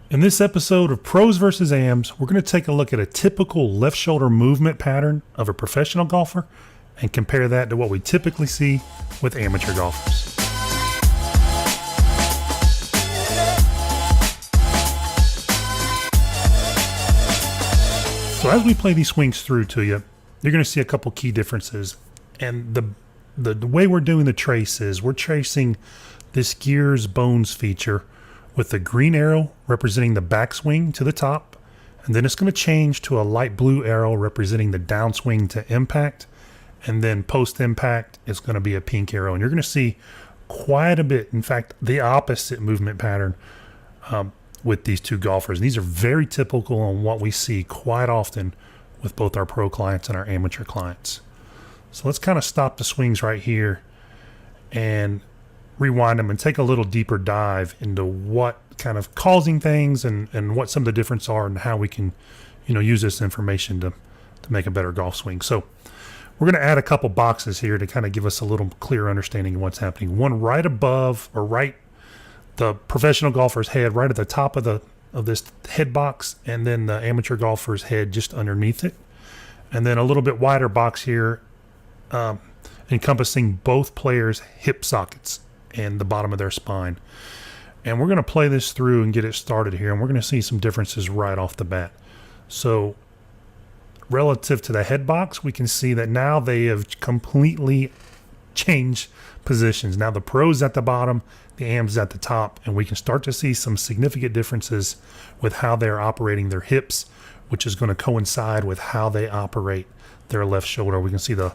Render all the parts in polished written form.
In this episode of Pros vs. Ams, we're going to take a look at a typical left shoulder movement pattern of a professional golfer and compare that to what we typically see with amateur golfers. So as we play these swings through to you, you're going to see a couple key differences. And the way we're doing the trace is we're tracing this gears bones feature with the green arrow representing the backswing to the top, and then it's going to change to a light blue arrow representing the downswing to impact, and then post impact it's going to be a pink arrow. And you're going to see quite a bit, in fact the opposite movement pattern with these two golfers. These are very typical on what we see quite often with both our pro clients and our amateur clients. So let's kind of stop the swings right here and rewind them and take a little deeper dive into what kind of causing things and what some of the differences are and how we can, use this information to make a better golf swing. So we're going to add a couple boxes here to kind of give us a little clearer understanding of what's happening. One right above or right the professional golfer's head, right at the top of this head box, and then the amateur golfer's head just underneath it. And then a little bit wider box here encompassing both players' hip sockets and the bottom of their spine. And we're going to play this through and get it started here, and we're going to see some differences right off the bat. So relative to the head box, we can see that now they have completely changed positions. Now the pro's at the bottom, the AM's at the top, and we can start to see some significant differences with how they're operating their hips, which is going to coincide with how they operate their left shoulder. We can see the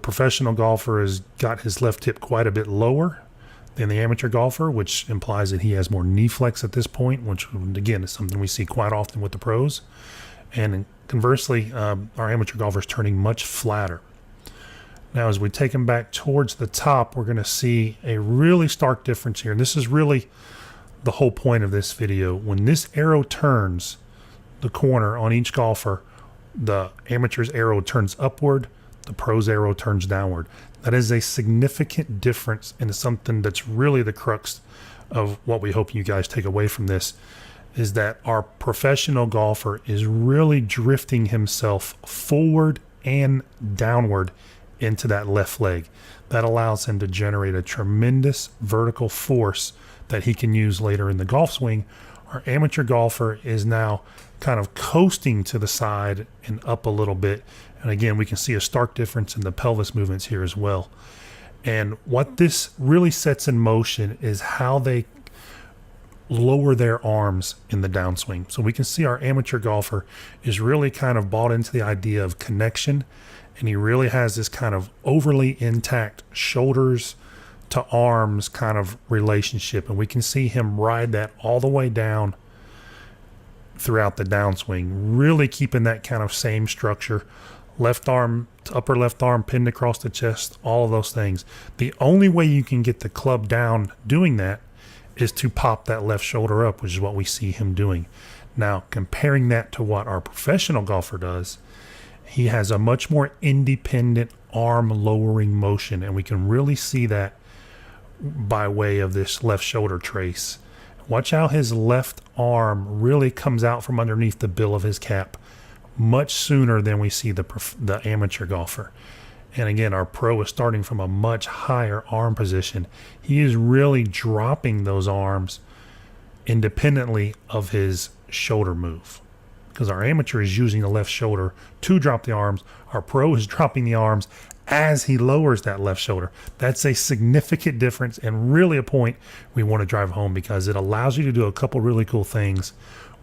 professional golfer has got his left hip quite a bit lower than the amateur golfer, which implies that he has more knee flex at this point, which again is something we see quite often with the pros. And conversely, our amateur golfer is turning much flatter. Now, as we take him back towards the top, we're going to see a really stark difference here. And this is really the whole point of this video. When this arrow turns the corner on each golfer, the amateur's arrow turns upward, the pro's arrow turns downward. That is a significant difference, and it's something that's really the crux of what we hope you guys take away from this, is that our professional golfer is really drifting himself forward and downward into that left leg. That allows him to generate a tremendous vertical force that he can use later in the golf swing. Our amateur golfer is now kind of coasting to the side and up a little bit. And again, we can see a stark difference in the pelvis movements here as well. And what this really sets in motion is how they lower their arms in the downswing. So we can see our amateur golfer is really kind of bought into the idea of connection, and he really has this kind of overly intact shoulders to arms kind of relationship. And we can see him ride that all the way down throughout the downswing, really keeping that kind of same structure. Left arm, upper left arm pinned across the chest, all of those things. The only way you can get the club down doing that is to pop that left shoulder up, which is what we see him doing. Now, comparing that to what our professional golfer does, he has a much more independent arm lowering motion, and we can really see that by way of this left shoulder trace. Watch how his left arm really comes out from underneath the bill of his cap much sooner than we see the amateur golfer. And again, our pro is starting from a much higher arm position. He is really dropping those arms independently of his shoulder move, because our amateur is using the left shoulder to drop the arms. Our pro is dropping the arms as he lowers that left shoulder. That's a significant difference, and really a point we want to drive home, because it allows you to do a couple really cool things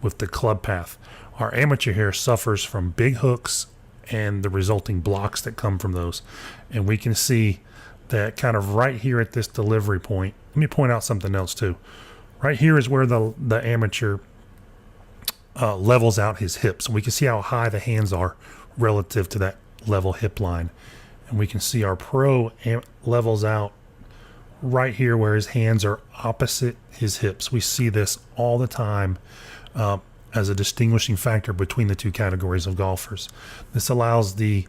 with the club path. Our amateur here suffers from big hooks and the resulting blocks that come from those. And we can see that kind of right here at this delivery point. Let me point out something else too. Right here is where the amateur levels out his hips. And we can see how high the hands are relative to that level hip line. And we can see our pro levels out right here where his hands are opposite his hips. We see this all the time as a distinguishing factor between the two categories of golfers. This allows the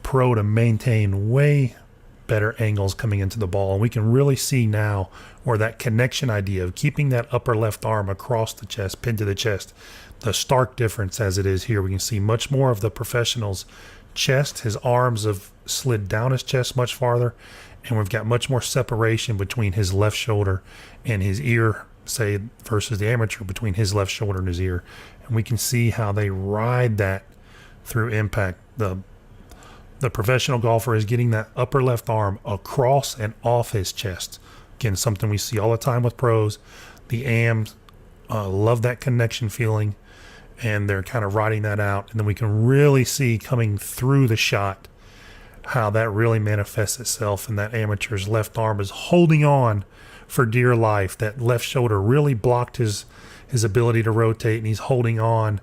pro to maintain way better angles coming into the ball. And we can really see now where that connection idea of keeping that upper left arm across the chest, pinned to the chest, the stark difference as it is here. We can see much more of the professional's chest. His arms have slid down his chest much farther, and we've got much more separation between his left shoulder and his ear, say, versus the amateur, between his left shoulder and his ear. And we can see how they ride that through impact. The professional golfer is getting that upper left arm across and off his chest. Again, something we see all the time with pros. The AMs love that connection feeling, and they're kind of riding that out. And then we can really see coming through the shot how that really manifests itself, and that amateur's left arm is holding on for dear life. That left shoulder really blocked his ability to rotate, and he's holding on,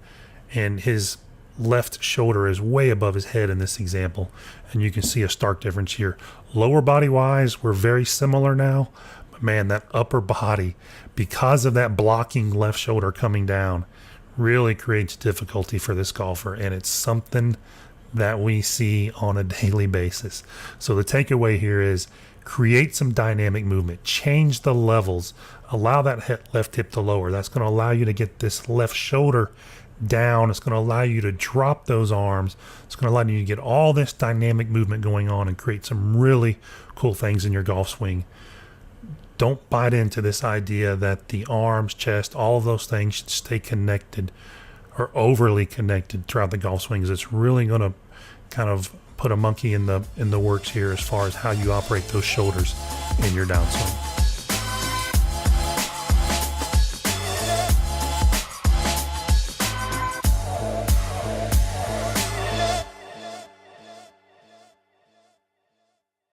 and his left shoulder is way above his head in this example. And you can see a stark difference here. Lower body wise, we're very similar now, but man, that upper body, because of that blocking left shoulder coming down, really creates difficulty for this golfer, and it's something that we see on a daily basis. So the takeaway here is create some dynamic movement, change the levels, allow that left hip to lower. That's going to allow you to get this left shoulder down. It's going to allow you to drop those arms. It's going to allow you to get all this dynamic movement going on and create some really cool things in your golf swing. Don't bite into this idea that the arms, chest, all of those things should stay connected or overly connected throughout the golf swings. It's really going to kind of put a monkey in the works here as far as how you operate those shoulders in your downswing.